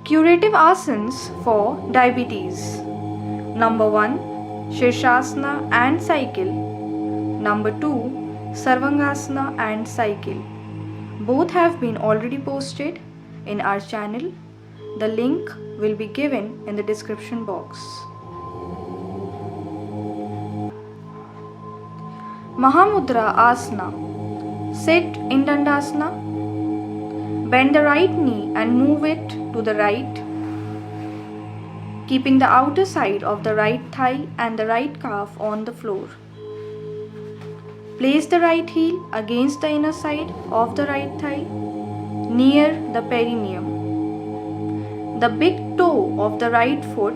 Curative asanas for diabetes. Number 1, Shirshasana and cycle. Number 2, Sarvangasana and cycle. Both have been already posted in our channel. The link will be given in the description box. Mahamudra Asana. Sit in Dandasana. Bend the right knee and move it to the right, keeping the outer side of the right thigh and the right calf on the floor. Place the right heel against the inner side of the right thigh, near the perineum. The big toe of the right foot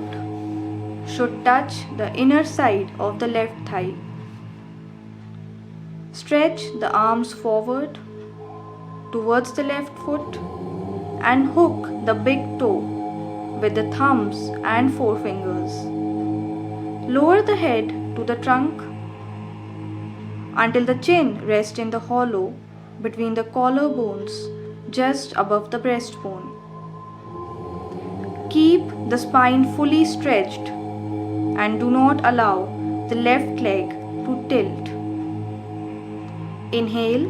should touch the inner side of the left thigh. Stretch the arms forward towards the left foot and hook the big toe with the thumbs and forefingers. Lower the head to the trunk until the chin rests in the hollow between the collarbones just above the breastbone. Keep the spine fully stretched and do not allow the left leg to tilt. Inhale.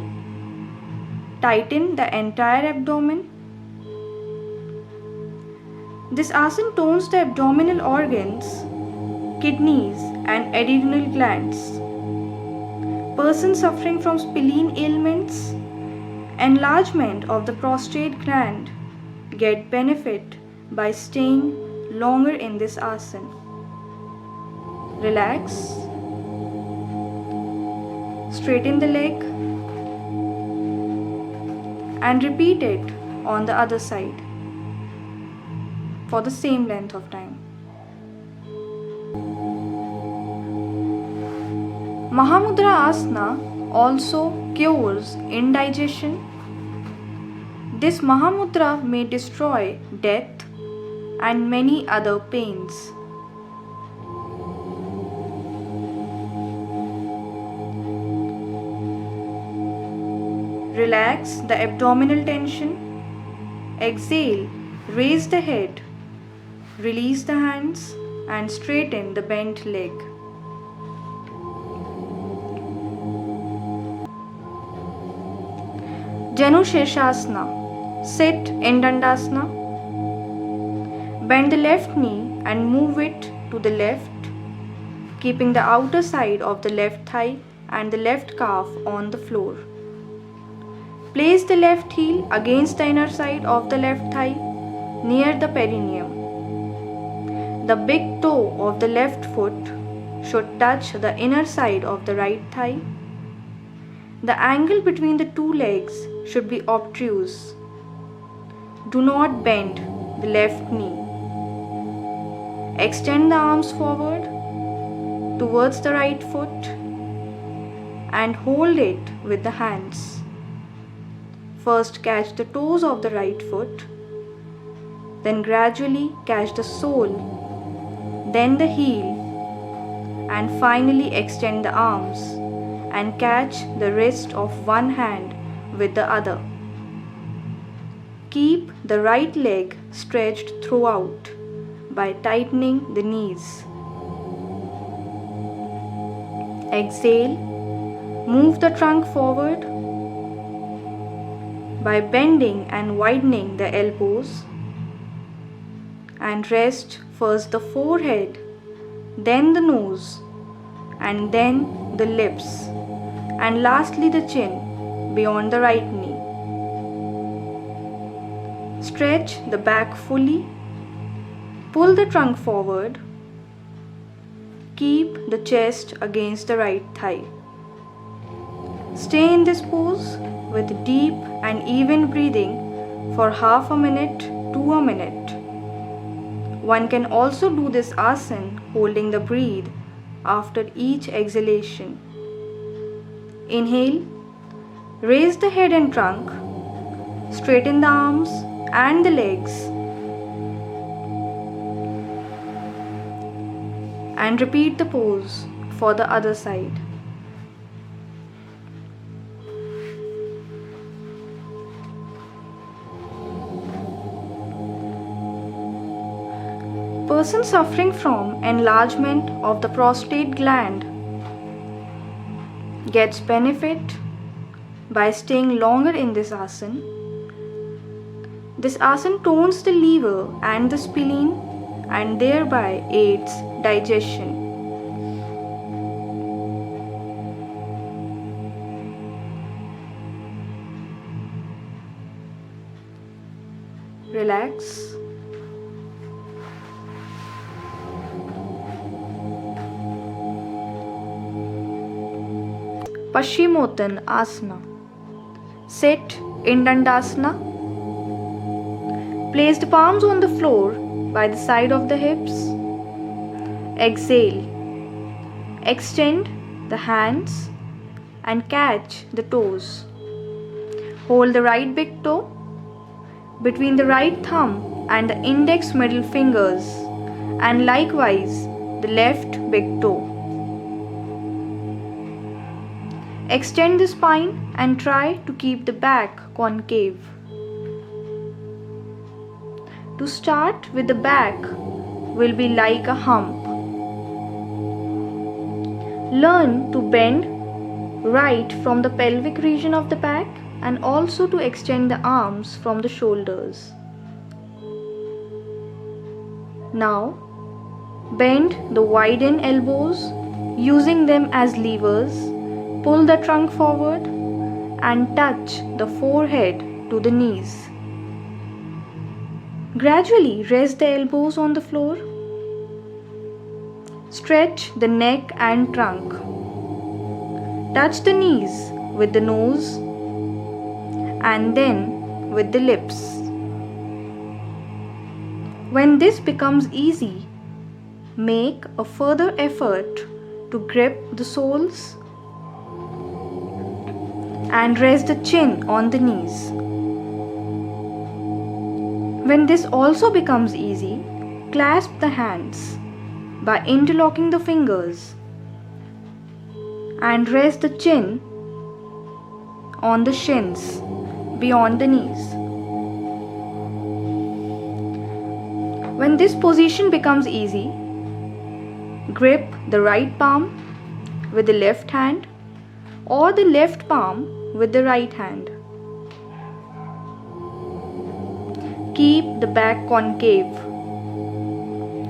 Tighten the entire abdomen. This asana tones the abdominal organs, kidneys and adrenal glands. Persons suffering from spleen ailments, enlargement of the prostate gland get benefit by staying longer in this asana. Relax. Straighten the leg and repeat it on the other side for the same length of time. Mahamudra Asana also cures indigestion. This Mahamudra may destroy death and many other pains. Relax the abdominal tension. Exhale, raise the head, release the hands and straighten the bent leg. Janu Shirshasana. Sit in Dandasana. Bend the left knee and move it to the left, keeping the outer side of the left thigh and the left calf on the floor. Place the left heel against the inner side of the left thigh, near the perineum. The big toe of the left foot should touch the inner side of the right thigh. The angle between the two legs should be obtuse. Do not bend the left knee. Extend the arms forward towards the right foot and hold it with the hands. First catch the toes of the right foot, then gradually catch the sole, then the heel, and finally extend the arms and catch the wrist of one hand with the other. Keep the right leg stretched throughout by tightening the knees. Exhale, move the trunk forward by bending and widening the elbows, and rest first the forehead, then the nose, and then the lips, and lastly the chin beyond the right knee. Stretch the back fully, pull the trunk forward, keep the chest against the right thigh. Stay in this pose with deep and even breathing for half a minute to a minute. One can also do this asana holding the breath after each exhalation. Inhale, raise the head and trunk, straighten the arms and the legs, and repeat the pose for the other side. person suffering from enlargement of the prostate gland gets benefit by staying longer in this asana. This asana tones the liver and the spleen and thereby aids digestion. Relax. Paschimottanasana Asana. Sit in Dandasana. Place the palms on the floor by the side of the hips. Exhale. Extend the hands and catch the toes. Hold the right big toe between the right thumb and the index middle fingers, and likewise the left big toe. Extend the spine and try to keep the back concave. To start with, the back will be like a hump. Learn to bend right from the pelvic region of the back and also to extend the arms from the shoulders. Now, bend the widened elbows using them as levers. Pull the trunk forward and touch the forehead to the knees. Gradually rest the elbows on the floor. Stretch the neck and trunk. Touch the knees with the nose and then with the lips. When this becomes easy, make a further effort to grip the soles and rest the chin on the knees. When this also becomes easy, clasp the hands by interlocking the fingers and rest the chin on the shins beyond the knees. When this position becomes easy, grip the right palm with the left hand or the left palm with the right hand. Keep the back concave.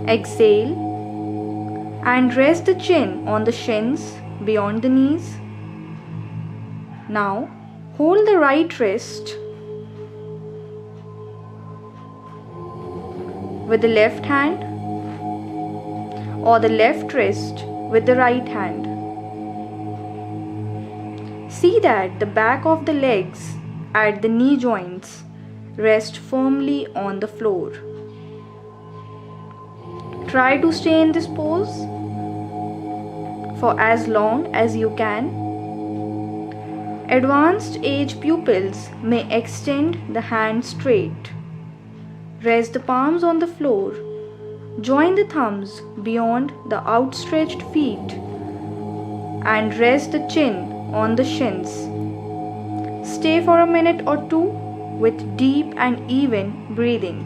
Exhale and rest the chin on the shins beyond the knees. Now, hold the right wrist with the left hand or the left wrist with the right hand. See that the back of the legs at the knee joints rest firmly on the floor. Try to stay in this pose for as long as you can. Advanced age pupils may extend the hands straight. Rest the palms on the floor. Join the thumbs beyond the outstretched feet and rest the chin on the shins. Stay for a minute or two with deep and even breathing.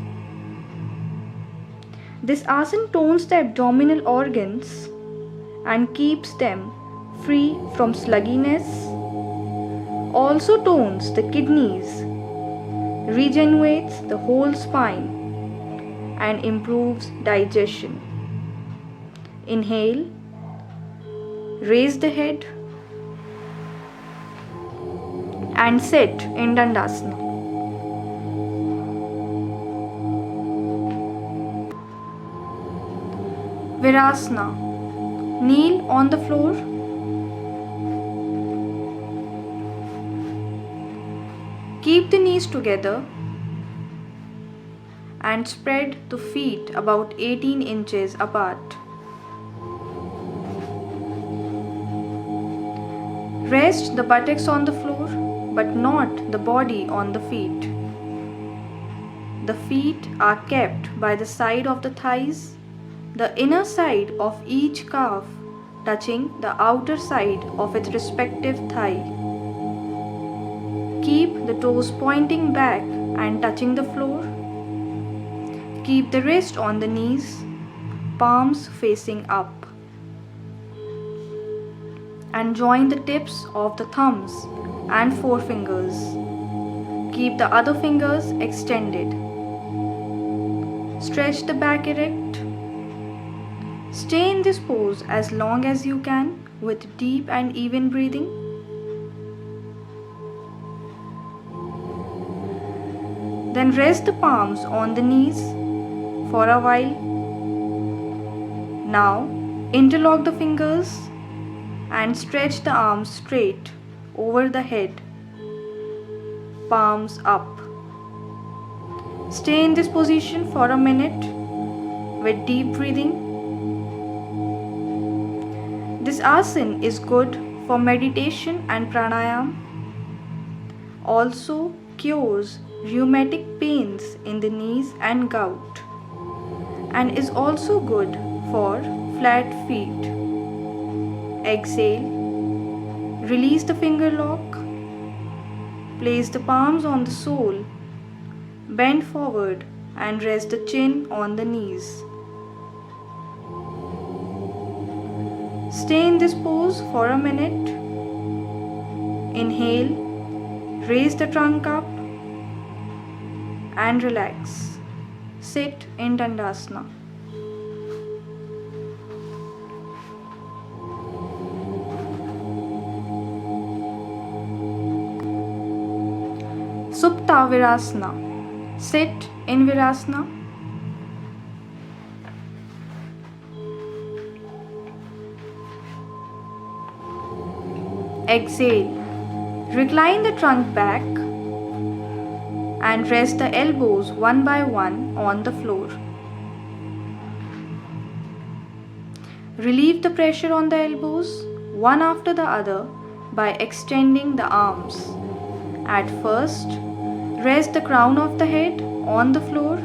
This asana tones the abdominal organs and keeps them free from sluggishness, also tones the kidneys, regenerates the whole spine, and improves digestion. Inhale, raise the head, and sit in Dandasana. Virasana. Kneel on the floor. Keep the knees together and spread the feet about 18 inches apart. Rest the buttocks on the floor but not the body on the feet. The feet are kept by the side of the thighs, the inner side of each calf touching the outer side of its respective thigh. Keep the toes pointing back and touching the floor. Keep the wrist on the knees palms facing up. And join the tips of the thumbs and forefingers. Keep the other fingers extended. Stretch the back erect. Stay in this pose as long as you can with deep and even breathing. Then rest the palms on the knees for a while. Now interlock the fingers and stretch the arms straight over the head, palms up. Stay in this position for a minute with deep breathing. This asana is good for meditation and pranayam. Also cures rheumatic pains in the knees and gout, and is also good for flat feet. Exhale. Release the finger lock. Place the palms on the sole. Bend forward and rest the chin on the knees. Stay in this pose for a minute. Inhale. Raise the trunk up and relax. Sit in Dandasana. Supta Virasana. Sit in Virasana. Exhale. Recline the trunk back and rest the elbows one by one on the floor. Relieve the pressure on the elbows one after the other by extending the arms. At first, rest the crown of the head on the floor.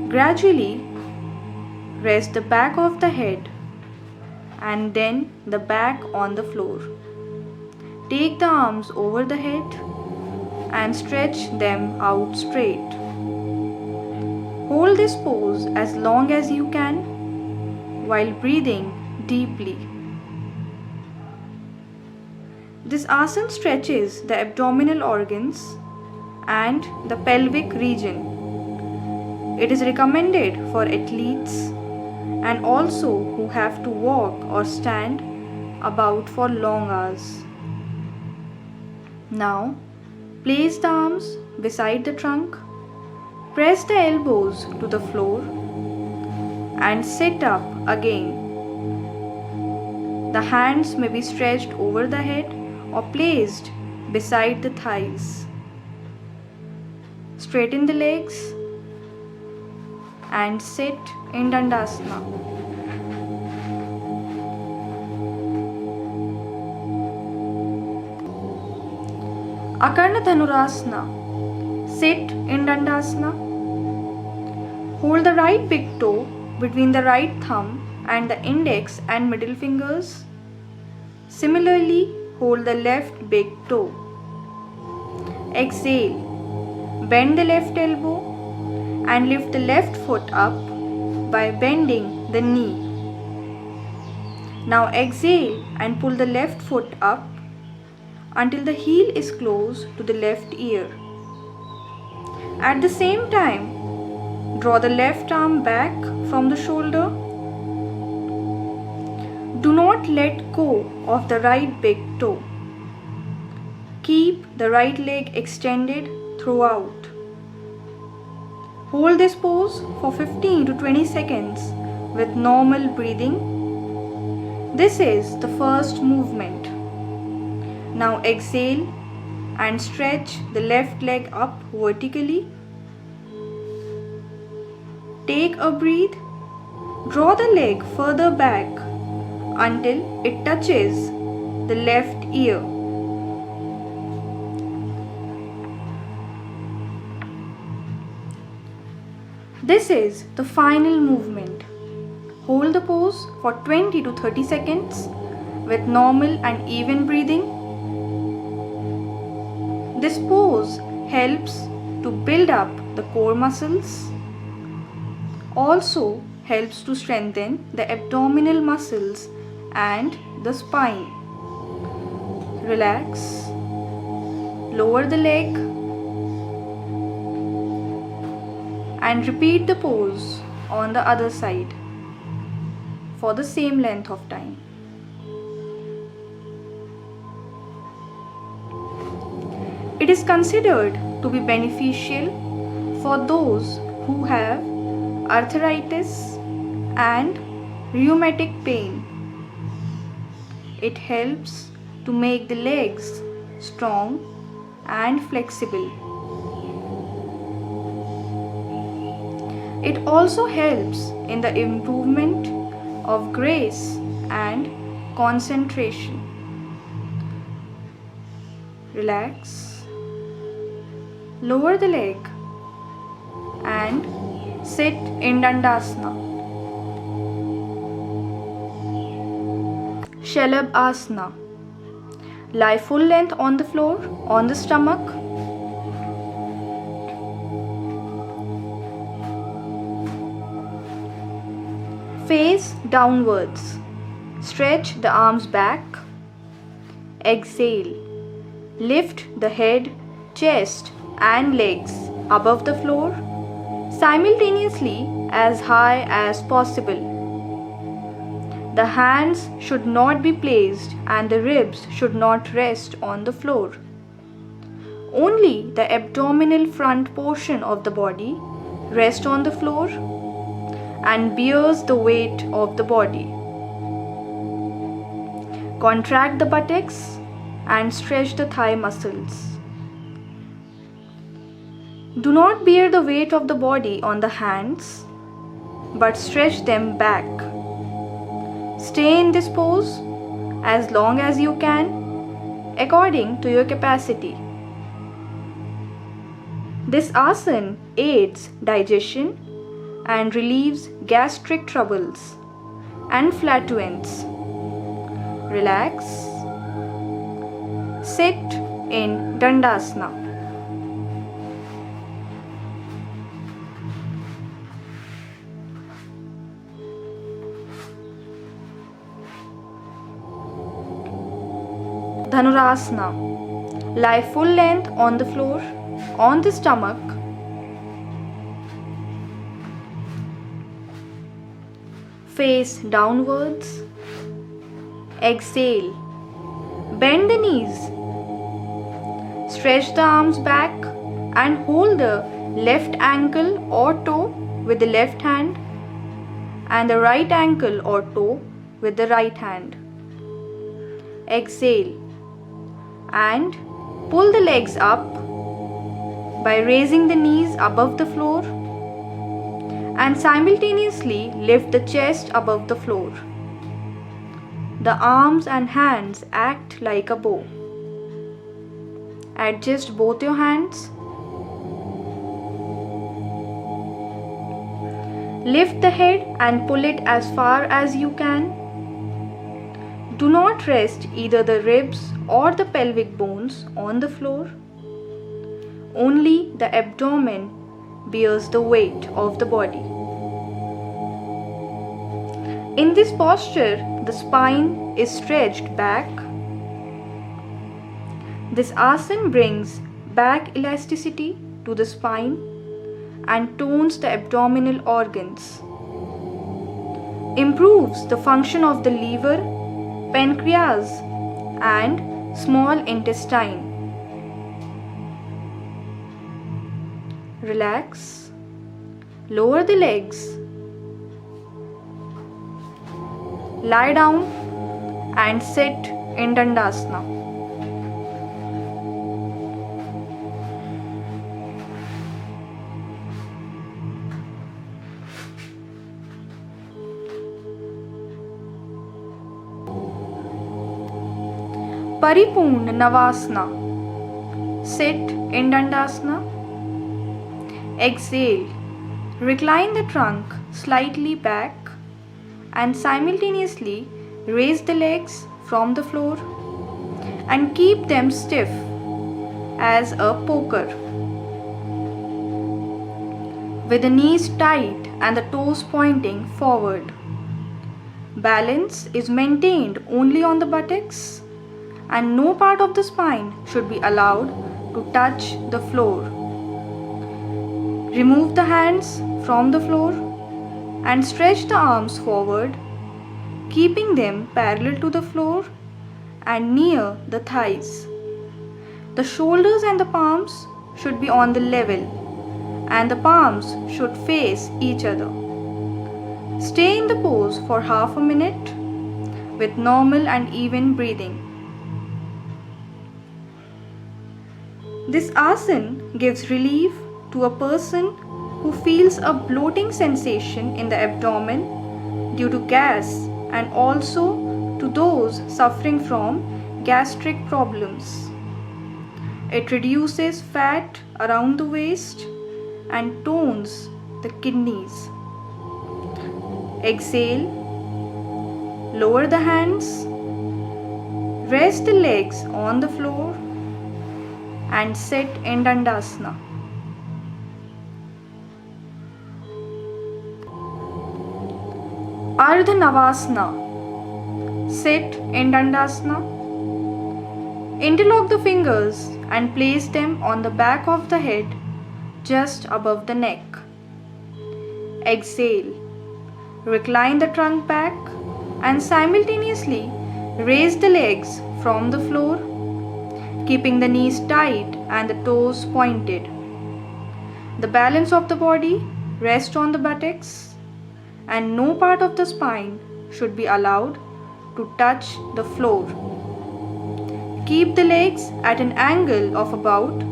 Gradually, rest the back of the head and then the back on the floor. Take the arms over the head and stretch them out straight. Hold this pose as long as you can while breathing deeply. This asana stretches the abdominal organs and the pelvic region. It is recommended for athletes and also who have to walk or stand about for long hours. Now, place the arms beside the trunk, press the elbows to the floor and sit up again. The hands may be stretched over the head or placed beside the thighs. Straighten the legs and sit in Dandasana. Akarna Dhanurasana. Sit in Dandasana. Hold the right big toe between the right thumb and the index and middle fingers. Similarly, hold the left big toe. Exhale. Bend the left elbow and lift the left foot up by bending the knee. Now exhale and pull the left foot up until the heel is close to the left ear. At the same time, draw the left arm back from the shoulder. Do not let go of the right big toe. Keep the right leg extended throughout. Hold this pose for 15 to 20 seconds with normal breathing. This is the first movement. Now exhale and stretch the left leg up vertically. Take a breath. Draw the leg further back until it touches the left ear. This is the final movement. Hold the pose for 20 to 30 seconds with normal and even breathing. This pose helps to build up the core muscles. Also helps to strengthen the abdominal muscles and the spine. Relax. Lower the leg and repeat the pose on the other side for the same length of time. It is considered to be beneficial for those who have arthritis and rheumatic pain. It helps to make the legs strong and flexible. It also helps in the improvement of grace and concentration. Relax. Lower the leg and sit in Dandasana. Shalabhasana. Lie full length on the floor, on the stomach. Face downwards. Stretch the arms back. Exhale. Lift the head, chest and legs above the floor simultaneously as high as possible. The hands should not be placed and the ribs should not rest on the floor. Only the abdominal front portion of the body rests on the floor and bears the weight of the body. Contract the buttocks and stretch the thigh muscles. Do not bear the weight of the body on the hands, but stretch them back. Stay in this pose as long as you can, according to your capacity. This asana aids digestion and relieves gastric troubles and flatulence. Relax. Sit in Dandasana. Dhanurasana. Lie full length on the floor, on the stomach. Face downwards. Exhale. Bend the knees. Stretch the arms back and hold the left ankle or toe with the left hand and the right ankle or toe with the right hand. Exhale and pull the legs up by raising the knees above the floor and simultaneously lift the chest above the floor. The arms and hands act like a bow. Adjust both your hands. Lift the head and pull it as far as you can. Do not rest either the ribs or the pelvic bones on the floor. Only the abdomen bears the weight of the body. In this posture, the spine is stretched back. This asana brings back elasticity to the spine and tones the abdominal organs. Improves the function of the liver, pancreas and small intestine. Relax. Lower the legs. Lie down and sit in Dandasana. Paripurna Navasana. Sit in Dandasana. Exhale. Recline the trunk slightly back and simultaneously raise the legs from the floor and keep them stiff as a poker. with the knees tight and the toes pointing forward. Balance is maintained only on the buttocks, and no part of the spine should be allowed to touch the floor. Remove the hands from the floor and stretch the arms forward, keeping them parallel to the floor and near the thighs. The shoulders and the palms should be on the level, and the palms should face each other. Stay in the pose for half a minute with normal and even breathing. This asana gives relief to a person who feels a bloating sensation in the abdomen due to gas, and also to those suffering from gastric problems. It reduces fat around the waist and tones the kidneys. Exhale, lower the hands, rest the legs on the floor and sit in Dandasana. Ardha Navasana. Sit in Dandasana. Interlock the fingers and place them on the back of the head just above the neck. Exhale. Recline the trunk back and simultaneously raise the legs from the floor, keeping the knees tight and the toes pointed. The balance of the body rests on the buttocks, and no part of the spine should be allowed to touch the floor. Keep the legs at an angle of about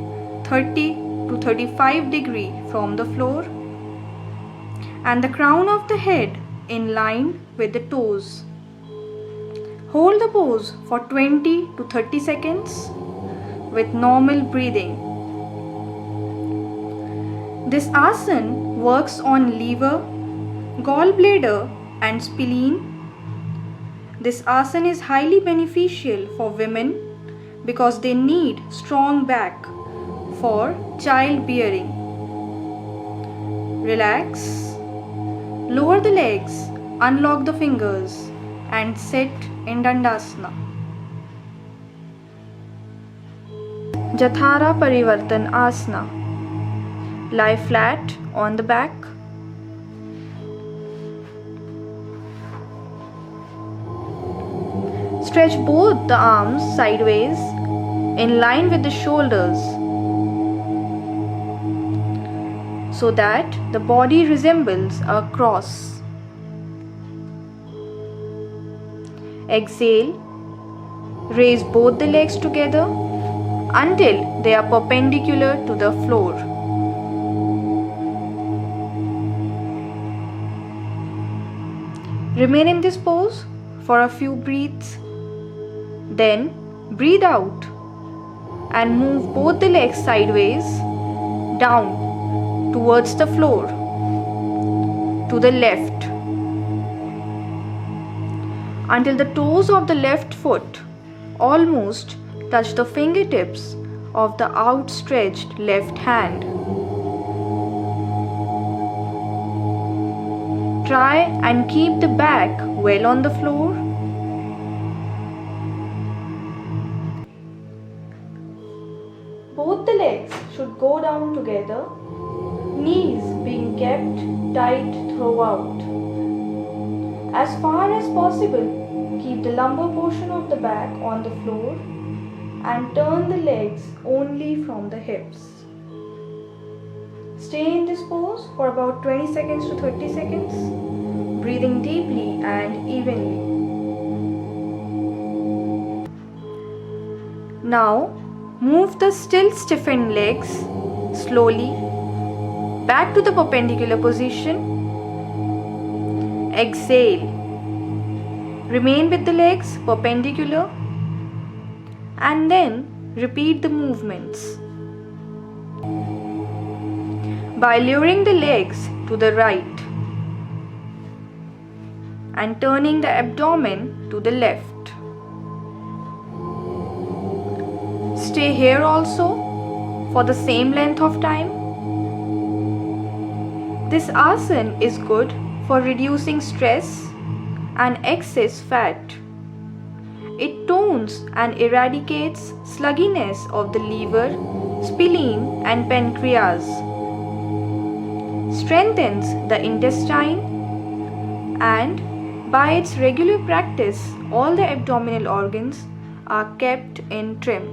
30 to 35 degrees from the floor, and the crown of the head in line with the toes. Hold the pose for 20 to 30 seconds with normal breathing. This asana works on liver, gallbladder and spleen. This asana is highly beneficial for women because they need strong back for childbearing. Relax. Lower the legs, unlock the fingers and sit in Dandasana. Jathara Parivartan Asana. Lie flat on the back. Stretch both the arms sideways in line with the shoulders so that the body resembles a cross. Exhale. Raise both the legs together until they are perpendicular to the floor. Remain in this pose for a few breaths. Then breathe out and move both the legs sideways down towards the floor to the left until the toes of the left foot almost touch the fingertips of the outstretched left hand. Try and keep the back well on the floor. Both the legs should go down together, knees being kept tight throughout. As far as possible, keep the lumbar portion of the back on the floor and turn the legs only from the hips. Stay in this pose for about 20 seconds to 30 seconds, breathing deeply and evenly. Now, move the still stiffened legs slowly back to the perpendicular position. Exhale. Remain with the legs perpendicular and then repeat the movements by lowering the legs to the right and turning the abdomen to the left. Stay here also for the same length of time. This asana is good for reducing stress and excess fat. It tones and eradicates sluggishness of the liver, spleen, and pancreas, strengthens the intestine, and by its regular practice, all the abdominal organs are kept in trim.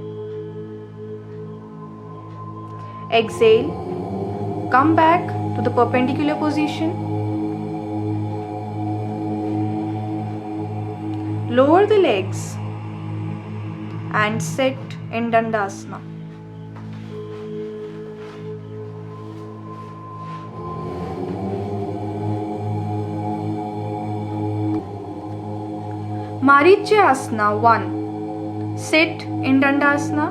Exhale, come back to the perpendicular position. Lower the legs and sit in Dandasana. Marityasana 1. Sit in Dandasana.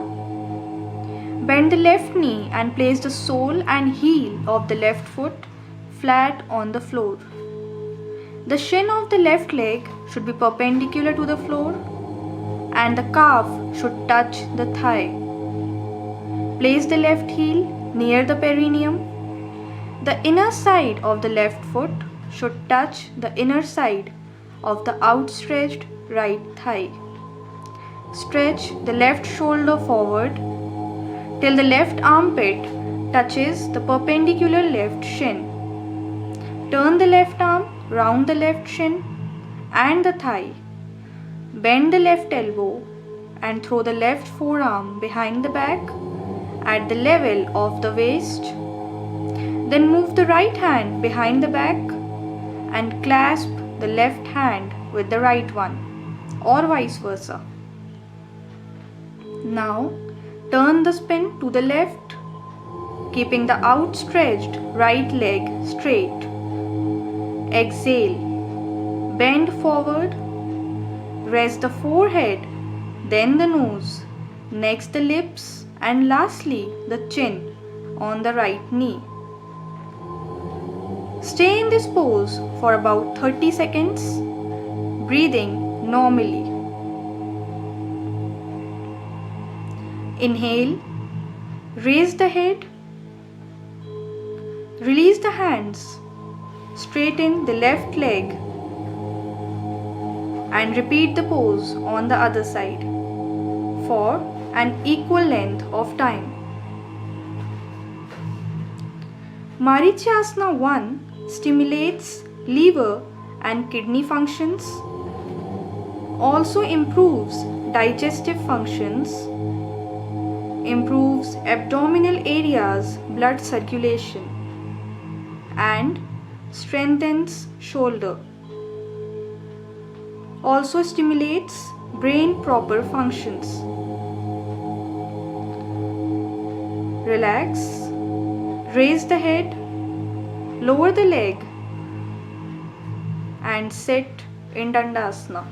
Bend the left knee and place the sole and heel of the left foot flat on the floor. The shin of the left leg should be perpendicular to the floor and the calf should touch the thigh. Place the left heel near the perineum. The inner side of the left foot should touch the inner side of the outstretched right thigh. Stretch the left shoulder forward till the left armpit touches the perpendicular left shin. Turn the left arm round the left shin and the thigh. Bend the left elbow and throw the left forearm behind the back at the level of the waist. Then move the right hand behind the back and clasp the left hand with the right one, or vice versa. Now turn the spin to the left, keeping the outstretched right leg straight. Exhale, bend forward, rest the forehead, then the nose, next the lips, and lastly the chin on the right knee. Stay in this pose for about 30 seconds, breathing normally. Inhale, raise the head, release the hands, straighten the left leg, and repeat the pose on the other side for an equal length of time. Marityasana 1 stimulates liver and kidney functions, also improves digestive functions, improves abdominal areas blood circulation, and strengthens shoulder. Also stimulates brain proper functions. Relax, raise the head, lower the leg, and sit in Dandasana.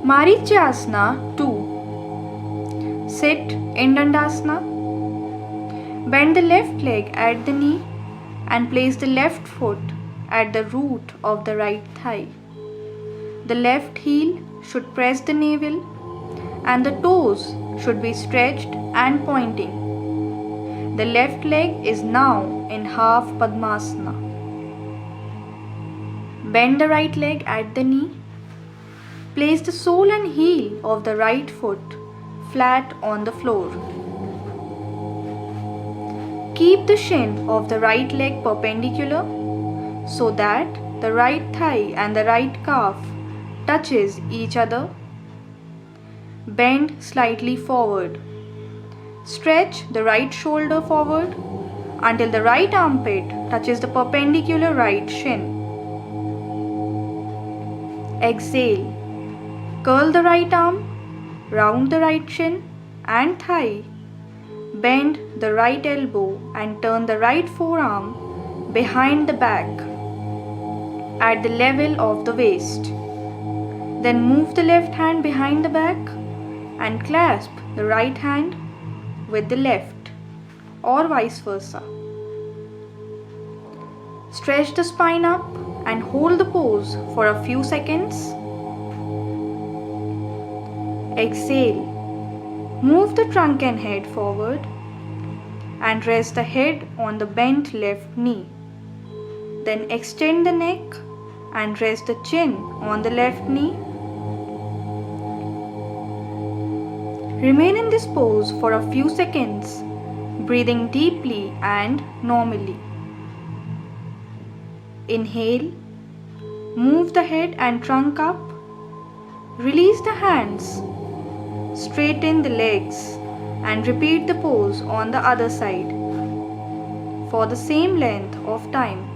Marityasana 2. Sit in Dandasana. Bend the left leg at the knee and place the left foot at the root of the right thigh. The left heel should press the navel and the toes should be stretched and pointing. The left leg is now in half Padmasana. Bend the right leg at the knee. Place the sole and heel of the right foot flat on the floor. Keep the shin of the right leg perpendicular so that the right thigh and the right calf touches each other. Bend slightly forward. Stretch the right shoulder forward until the right armpit touches the perpendicular right shin. Exhale. Curl the right arm, round the right shin and thigh. Bend the right elbow and turn the right forearm behind the back at the level of the waist. Then move the left hand behind the back and clasp the right hand with the left, or vice versa. Stretch the spine up and hold the pose for a few seconds. Exhale. Move the trunk and head forward and rest the head on the bent left knee. Then extend the neck and rest the chin on the left knee. Remain in this pose for a few seconds, breathing deeply and normally. Inhale, move the head and trunk up, release the hands, straighten the legs and repeat the pose on the other side for the same length of time.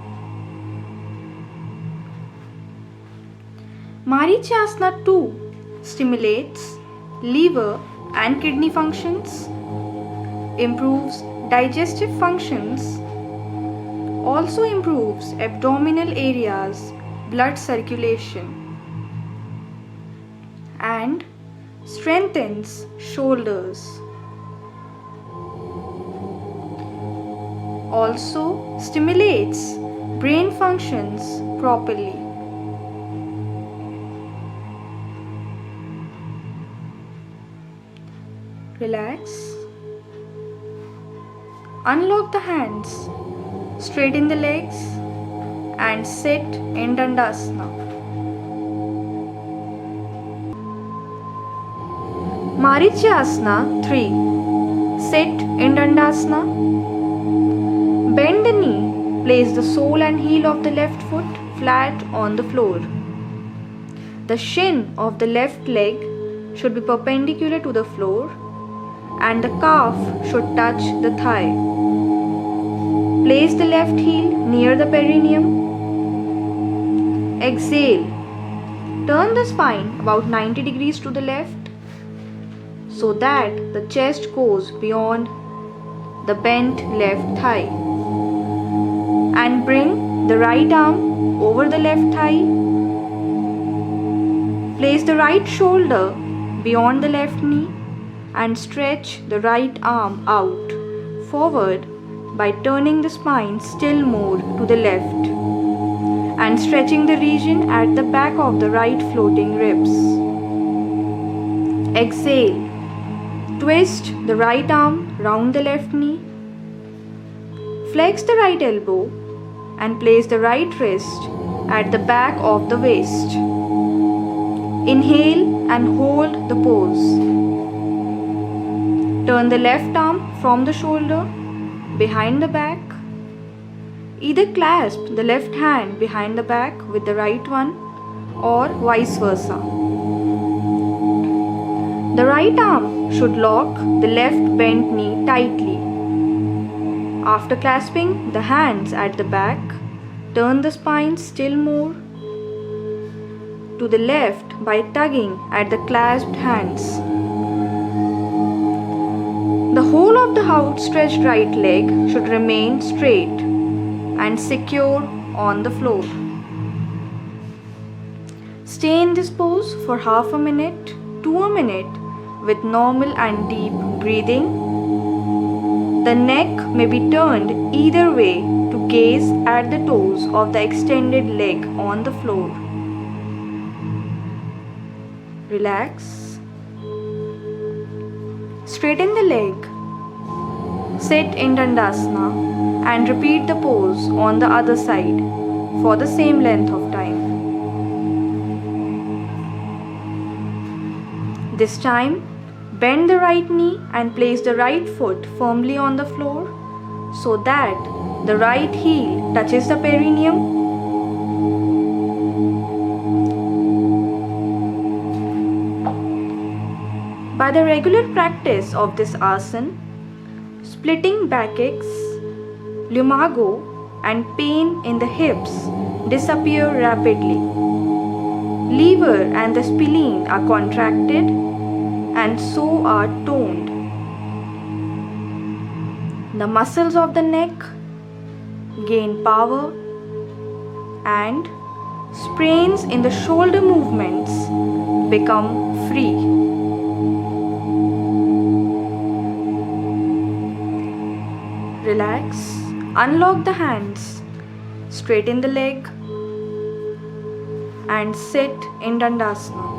Marichasana 2 stimulates liver and kidney functions, improves digestive functions, also improves abdominal areas, blood circulation, and strengthens shoulders. Also stimulates brain functions properly. Relax. Unlock the hands, straighten the legs and sit in Dandasana. Marichasana 3. Sit in Dandasana. Bend the knee, place the sole and heel of the left foot flat on the floor. The shin of the left leg should be perpendicular to the floor and the calf should touch the thigh. Place the left heel near the perineum. Exhale. Turn the spine about 90 degrees to the left so that the chest goes beyond the bent left thigh. And bring the right arm over the left thigh. Place the right shoulder beyond the left knee and stretch the right arm out forward by turning the spine still more to the left and stretching the region at the back of the right floating ribs. Exhale. Twist the right arm round the left knee. Flex the right elbow and place the right wrist at the back of the waist. Inhale and hold the pose. Turn the left arm from the shoulder behind the back. Either clasp the left hand behind the back with the right one or vice versa. The right arm should lock the left bent knee tightly. After clasping the hands at the back, turn the spine still more to the left by tugging at the clasped hands. The whole of the outstretched right leg should remain straight and secure on the floor. Stay in this pose for half a minute to a minute with normal and deep breathing. The neck may be turned either way to gaze at the toes of the extended leg on the floor. Relax. Straighten the leg. Sit in Dandasana and repeat the pose on the other side for the same length of time. This time, bend the right knee and place the right foot firmly on the floor so that the right heel touches the perineum. By the regular practice of this asana, splitting backaches, lumbago, and pain in the hips disappear rapidly. Liver and the spleen are contracted and so are toned. The muscles of the neck gain power and sprains in the shoulder movements become free. Relax, unlock the hands, straighten the leg and sit in Dandasana.